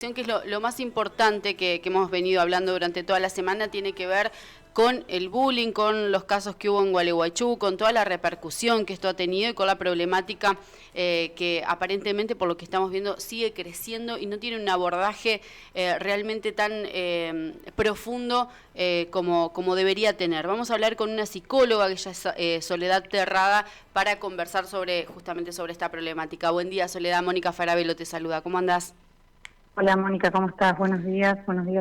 Que es lo más importante que hemos venido hablando durante toda la semana, tiene que ver con el bullying, con los casos que hubo en Gualeguaychú, con toda la repercusión que esto ha tenido y con la problemática que aparentemente, por lo que estamos viendo, sigue creciendo y no tiene un abordaje realmente tan profundo como debería tener. Vamos a hablar con una psicóloga, que ella es Soledad Terrada, para conversar justamente sobre esta problemática. Buen día, Soledad. Mónica Farabello te saluda. ¿Cómo andás? Hola Mónica, ¿cómo estás? Buenos días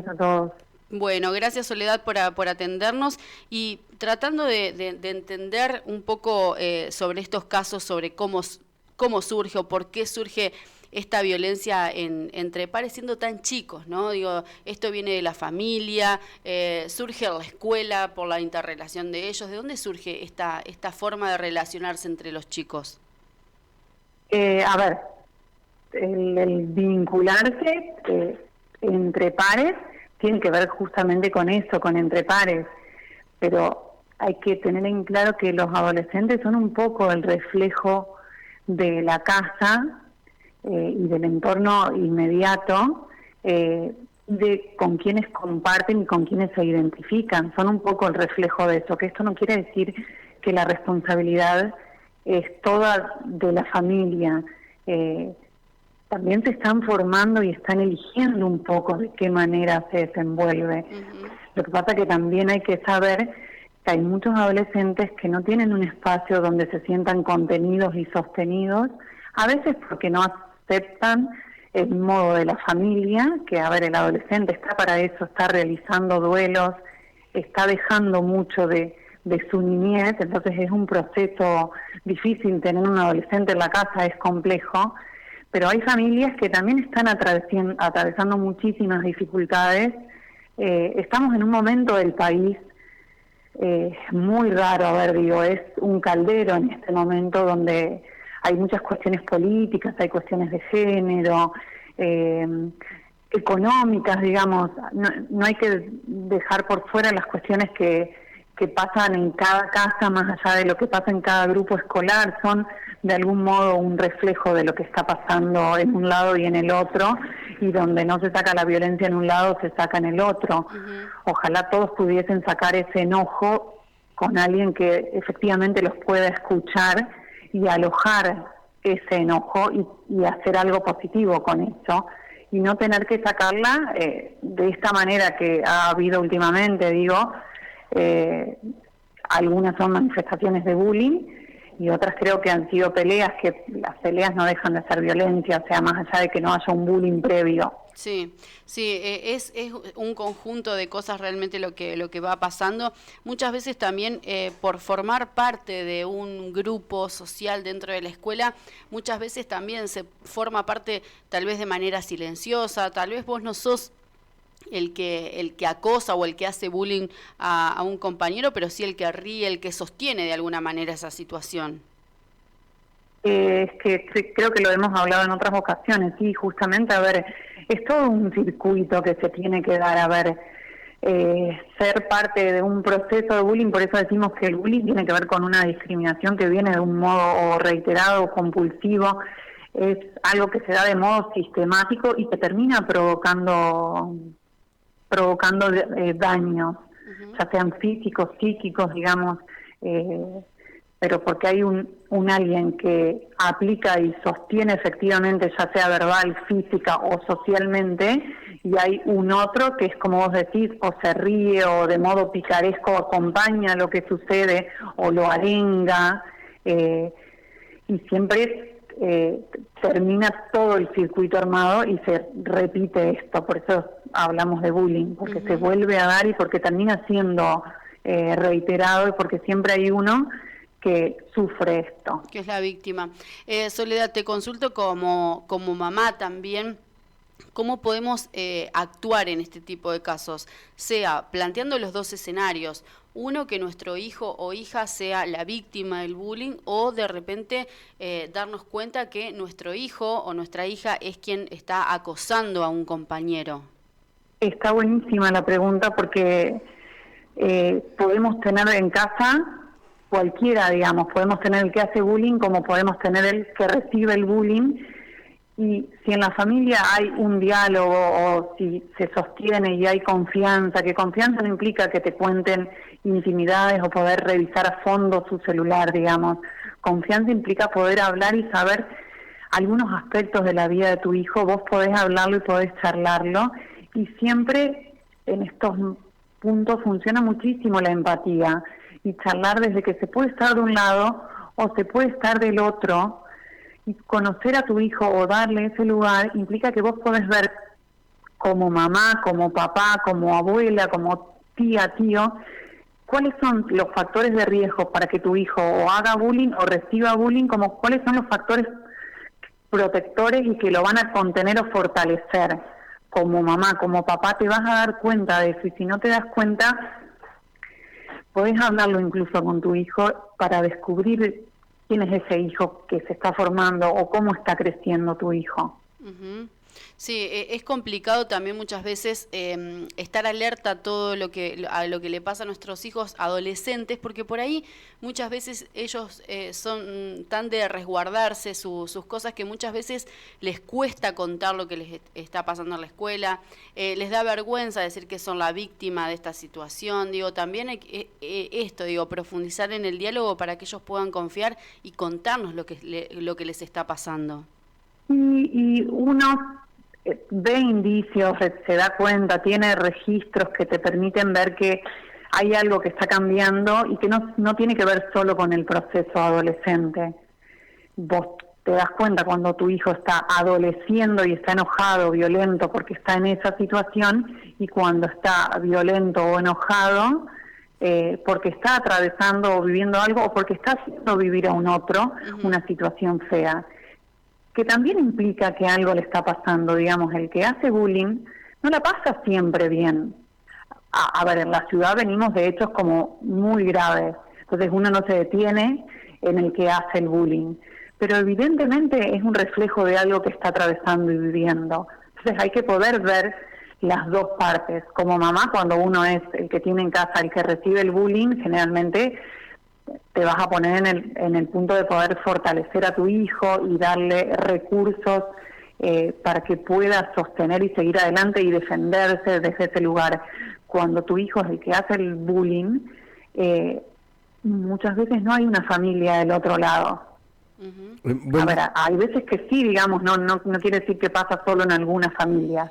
a todos. Bueno, gracias Soledad por atendernos y tratando de entender un poco sobre estos casos, sobre cómo surge o por qué surge esta violencia entre pares siendo tan chicos, ¿no? Digo, esto viene de la familia, surge en la escuela por la interrelación de ellos. ¿De dónde surge esta forma de relacionarse entre los chicos? A ver, el vincularse entre pares tiene que ver justamente con eso, con entre pares, pero hay que tener en claro que los adolescentes son un poco el reflejo de la casa y del entorno inmediato, de con quienes comparten y con quienes se identifican, son un poco el reflejo de eso, que esto no quiere decir que la responsabilidad es toda de la familia. También se están formando y están eligiendo un poco de qué manera se desenvuelve. Lo que pasa que también hay que saber que hay muchos adolescentes que no tienen un espacio donde se sientan contenidos y sostenidos, a veces porque no aceptan el modo de la familia, que a ver, el adolescente está para eso, está realizando duelos, está dejando mucho de su niñez, entonces es un proceso difícil. Tener un adolescente en la casa es complejo, pero hay familias que también están atravesando muchísimas dificultades. Estamos en un momento del país muy raro, a ver, digo, es un caldero en este momento donde hay muchas cuestiones políticas, hay cuestiones de género, económicas, digamos. No hay que dejar por fuera las cuestiones que pasan en cada casa, más allá de lo que pasa en cada grupo escolar, son de algún modo un reflejo de lo que está pasando en un lado y en el otro, y donde no se saca la violencia en un lado, se saca en el otro. Ojalá todos pudiesen sacar ese enojo con alguien que efectivamente los pueda escuchar y alojar ese enojo y hacer algo positivo con eso, y no tener que sacarla de esta manera que ha habido últimamente, digo. Algunas son manifestaciones de bullying y otras creo que han sido peleas, que las peleas no dejan de ser violencia, o sea, más allá de que no haya un bullying previo. Sí, es un conjunto de cosas realmente lo que va pasando. Muchas veces también por formar parte de un grupo social dentro de la escuela, muchas veces también se forma parte tal vez de manera silenciosa, tal vez vos no sos el que acosa o el que hace bullying a un compañero, pero sí el que ríe, el que sostiene de alguna manera esa situación. Es que creo que lo hemos hablado en otras ocasiones, sí, justamente, a ver, es todo un circuito que se tiene que dar, a ver, ser parte de un proceso de bullying. Por eso decimos que el bullying tiene que ver con una discriminación que viene de un modo reiterado o compulsivo, es algo que se da de modo sistemático y que termina provocando daños, ya sean físicos, psíquicos, digamos, pero porque hay un alguien que aplica y sostiene efectivamente, ya sea verbal, física o socialmente, y hay un otro que es, como vos decís, o se ríe o de modo picaresco acompaña lo que sucede o lo arenga, y siempre termina todo el circuito armado y se repite esto. Por eso hablamos de bullying, porque se vuelve a dar y porque termina siendo reiterado, y porque siempre hay uno que sufre esto. Que es la víctima. Soledad, te consulto como mamá también. ¿Cómo podemos actuar en este tipo de casos? Sea planteando los dos escenarios. Uno, que nuestro hijo o hija sea la víctima del bullying, o de repente darnos cuenta que nuestro hijo o nuestra hija es quien está acosando a un compañero. Está buenísima la pregunta, porque podemos tener en casa cualquiera, digamos, podemos tener el que hace bullying como podemos tener el que recibe el bullying. Y si en la familia hay un diálogo o si se sostiene y hay confianza, que confianza no implica que te cuenten intimidades o poder revisar a fondo su celular, digamos. Confianza implica poder hablar y saber algunos aspectos de la vida de tu hijo, vos podés hablarlo y podés charlarlo, y siempre en estos puntos funciona muchísimo la empatía, y charlar desde que se puede estar de un lado o se puede estar del otro, y conocer a tu hijo o darle ese lugar implica que vos podés ver como mamá, como papá, como abuela, como tía, tío, cuáles son los factores de riesgo para que tu hijo o haga bullying o reciba bullying, como cuáles son los factores protectores y que lo van a contener o fortalecer. Como mamá, como papá, te vas a dar cuenta de eso, y si no te das cuenta, podés hablarlo incluso con tu hijo para descubrir quién es ese hijo que se está formando o cómo está creciendo tu hijo. Uh-huh. Sí, es complicado también muchas veces estar alerta a todo lo que le pasa a nuestros hijos adolescentes, porque por ahí muchas veces ellos son tan de resguardarse sus cosas que muchas veces les cuesta contar lo que les está pasando en la escuela, les da vergüenza decir que son la víctima de esta situación. Digo, también hay profundizar en el diálogo para que ellos puedan confiar y contarnos lo que les está pasando. Y uno ve indicios, se da cuenta, tiene registros que te permiten ver que hay algo que está cambiando y que no tiene que ver solo con el proceso adolescente. Vos te das cuenta cuando tu hijo está adoleciendo y está enojado, violento, porque está en esa situación, y cuando está violento o enojado porque está atravesando o viviendo algo, o porque está haciendo vivir a un otro una situación fea, que también implica que algo le está pasando. Digamos, el que hace bullying no la pasa siempre bien. A ver, en la ciudad venimos de hechos como muy graves, entonces uno no se detiene en el que hace el bullying, pero evidentemente es un reflejo de algo que está atravesando y viviendo. Entonces hay que poder ver las dos partes. Como mamá, cuando uno es el que tiene en casa, el que recibe el bullying, generalmente te vas a poner en el punto de poder fortalecer a tu hijo y darle recursos para que pueda sostener y seguir adelante y defenderse desde ese lugar. Cuando tu hijo es el que hace el bullying, muchas veces no hay una familia del otro lado. Bueno. A ver, hay veces que sí, digamos, no quiere decir que pasa solo en algunas familias,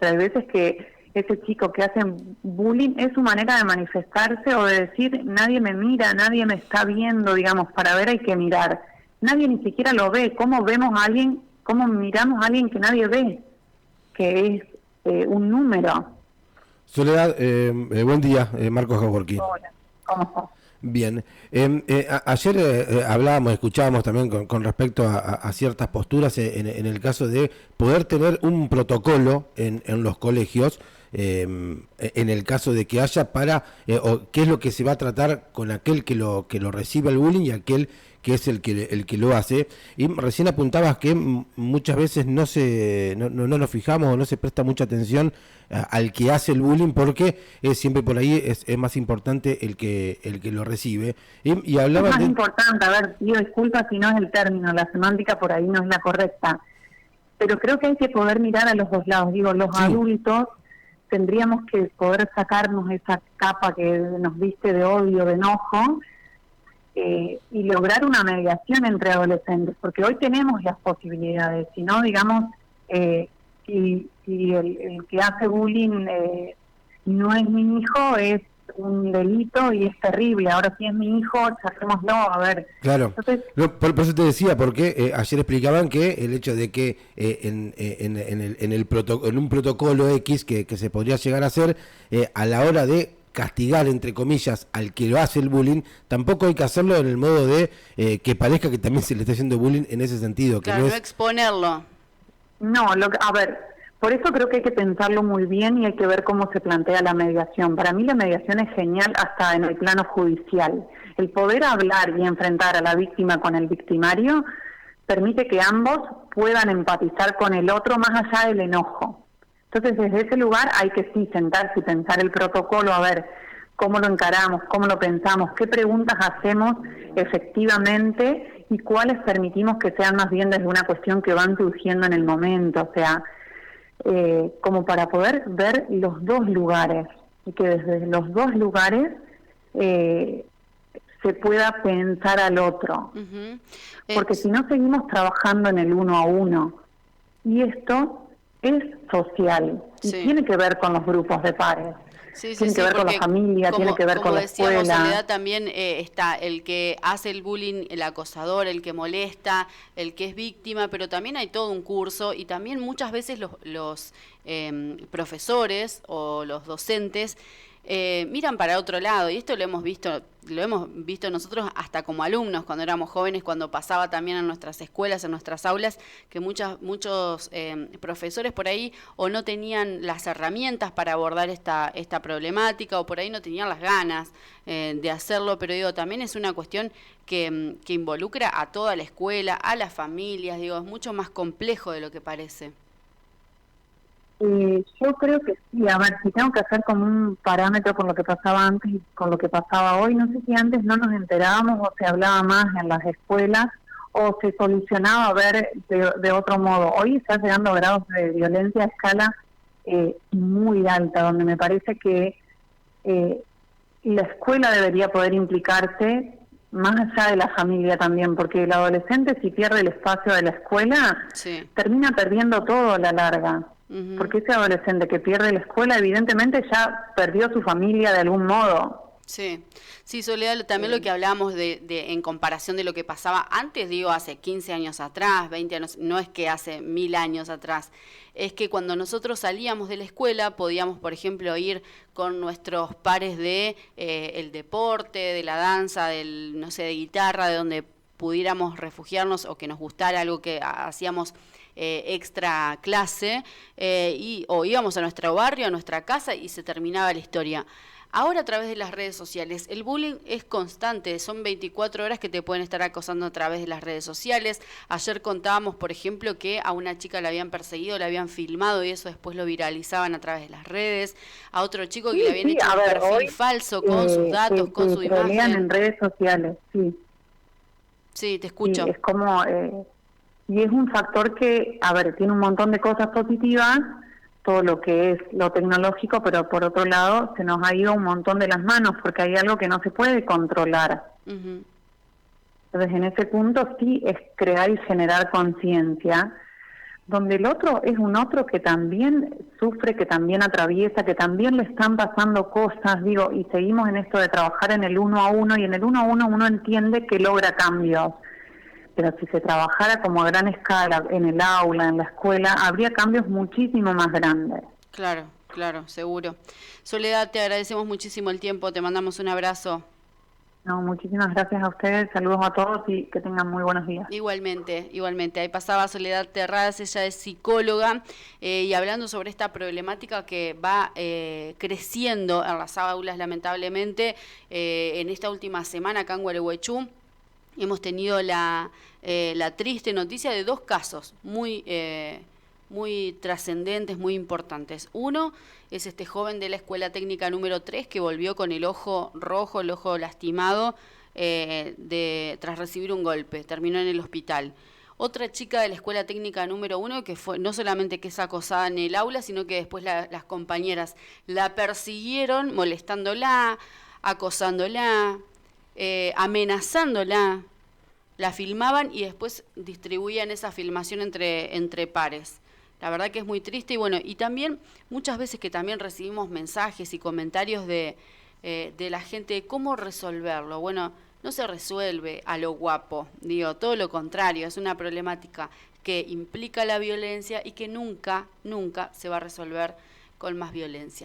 pero hay veces que ese chico que hace bullying es su manera de manifestarse o de decir: nadie me mira, nadie me está viendo. Digamos, para ver hay que mirar. Nadie ni siquiera lo ve. ¿Cómo vemos a alguien, cómo miramos a alguien que nadie ve? Que es un número. Soledad, buen día, Marcos Jaworki. Hola, ¿cómo estás? Bien. Ayer escuchábamos también con respecto a ciertas posturas en el caso de poder tener un protocolo en los colegios, en el caso de que haya o qué es lo que se va a tratar con aquel que lo recibe el bullying y aquel que es el que lo hace. Y recién apuntabas que muchas veces no nos fijamos o no se presta mucha atención al que hace el bullying, porque siempre por ahí es más importante el que lo recibe. Y hablaba es más importante, a ver, pido disculpas si no es el término, la semántica por ahí no es la correcta, pero creo que hay que poder mirar a los dos lados. Digo, los adultos tendríamos que poder sacarnos esa capa que nos viste de odio, de enojo, y lograr una mediación entre adolescentes, porque hoy tenemos las posibilidades. Si no, digamos, y el que hace bullying no es mi hijo, es un delito y es terrible. Ahora, si es mi hijo, charlémoslo, a ver. Claro. Entonces, por eso te decía, porque ayer explicaban que el hecho de que en un protocolo X que se podría llegar a hacer, a la hora de castigar, entre comillas, al que lo hace el bullying, tampoco hay que hacerlo en el modo de que parezca que también se le está haciendo bullying en ese sentido. Que claro, no es exponerlo. No, a ver, por eso creo que hay que pensarlo muy bien y hay que ver cómo se plantea la mediación. Para mí la mediación es genial hasta en el plano judicial. El poder hablar y enfrentar a la víctima con el victimario permite que ambos puedan empatizar con el otro más allá del enojo. Entonces, desde ese lugar hay que sí sentarse y pensar el protocolo, a ver cómo lo encaramos, cómo lo pensamos, qué preguntas hacemos efectivamente y cuáles permitimos que sean más bien desde una cuestión que van surgiendo en el momento, o sea, como para poder ver los dos lugares y que desde los dos lugares se pueda pensar al otro. Uh-huh. Porque si no seguimos trabajando en el uno a uno, y esto es social y tiene que ver con los grupos de pares. Tiene que ver con la familia, tiene que ver con la escuela. Como decíamos, Soledad, también está el que hace el bullying, el acosador, el que molesta, el que es víctima, pero también hay todo un curso y también muchas veces los profesores o los docentes miran para otro lado, y esto lo hemos visto nosotros hasta como alumnos cuando éramos jóvenes, cuando pasaba también en nuestras escuelas, en nuestras aulas, que muchos profesores por ahí o no tenían las herramientas para abordar esta problemática, o por ahí no tenían las ganas de hacerlo, pero digo, también es una cuestión que involucra a toda la escuela, a las familias, digo, es mucho más complejo de lo que parece. Yo creo que sí, a ver, si tengo que hacer como un parámetro con lo que pasaba antes y con lo que pasaba hoy, no sé si antes no nos enterábamos o se hablaba más en las escuelas o se solucionaba a ver de otro modo. Hoy está llegando a grados de violencia a escala muy alta, donde me parece que la escuela debería poder implicarse más allá de la familia también, porque el adolescente, si pierde el espacio de la escuela, termina perdiendo todo a la larga. Uh-huh. Porque ese adolescente que pierde la escuela evidentemente ya perdió su familia de algún modo. Sí, Soledad, también lo que hablábamos de en comparación de lo que pasaba antes, digo, hace 15 años atrás, 20 años, no es que hace 1000 años atrás, es que cuando nosotros salíamos de la escuela podíamos, por ejemplo, ir con nuestros pares de el deporte, de la danza, no sé, de guitarra, de donde pudiéramos refugiarnos o que nos gustara algo que hacíamos extra clase, o íbamos a nuestro barrio, a nuestra casa y se terminaba la historia. Ahora a través de las redes sociales, el bullying es constante, son 24 horas que te pueden estar acosando a través de las redes sociales. Ayer contábamos, por ejemplo, que a una chica la habían perseguido, la habían filmado y eso después lo viralizaban a través de las redes. A otro chico que le habían hecho un perfil falso con sus datos, con su imagen. En redes sociales, sí. Sí, te escucho. Sí, es como... y es un factor que, a ver, tiene un montón de cosas positivas, todo lo que es lo tecnológico, pero por otro lado se nos ha ido un montón de las manos porque hay algo que no se puede controlar. Uh-huh. Entonces en ese punto sí es crear y generar conciencia, donde el otro es un otro que también sufre, que también atraviesa, que también le están pasando cosas, digo, y seguimos en esto de trabajar en el uno a uno, y en el uno a uno entiende que logra cambios. Pero si se trabajara como a gran escala en el aula, en la escuela, habría cambios muchísimo más grandes. Claro, seguro. Soledad, te agradecemos muchísimo el tiempo, te mandamos un abrazo. No, muchísimas gracias a ustedes, saludos a todos y que tengan muy buenos días. Igualmente. Ahí pasaba Soledad Terraz, ella es psicóloga, y hablando sobre esta problemática que va creciendo en las aulas, lamentablemente, en esta última semana acá en Gualeguaychú. Hemos tenido la triste noticia de 2 casos muy trascendentes, muy importantes. Uno es este joven de la Escuela Técnica número 3 que volvió con el ojo rojo, el ojo lastimado, tras recibir un golpe. Terminó en el hospital. Otra chica de la Escuela Técnica número 1 que fue no solamente que es acosada en el aula, sino que después las compañeras la persiguieron molestándola, acosándola, amenazándola, la filmaban y después distribuían esa filmación entre pares. La verdad que es muy triste y bueno, y también muchas veces que también recibimos mensajes y comentarios de la gente, ¿cómo resolverlo? Bueno, no se resuelve a lo guapo, digo, todo lo contrario, es una problemática que implica la violencia y que nunca se va a resolver con más violencia.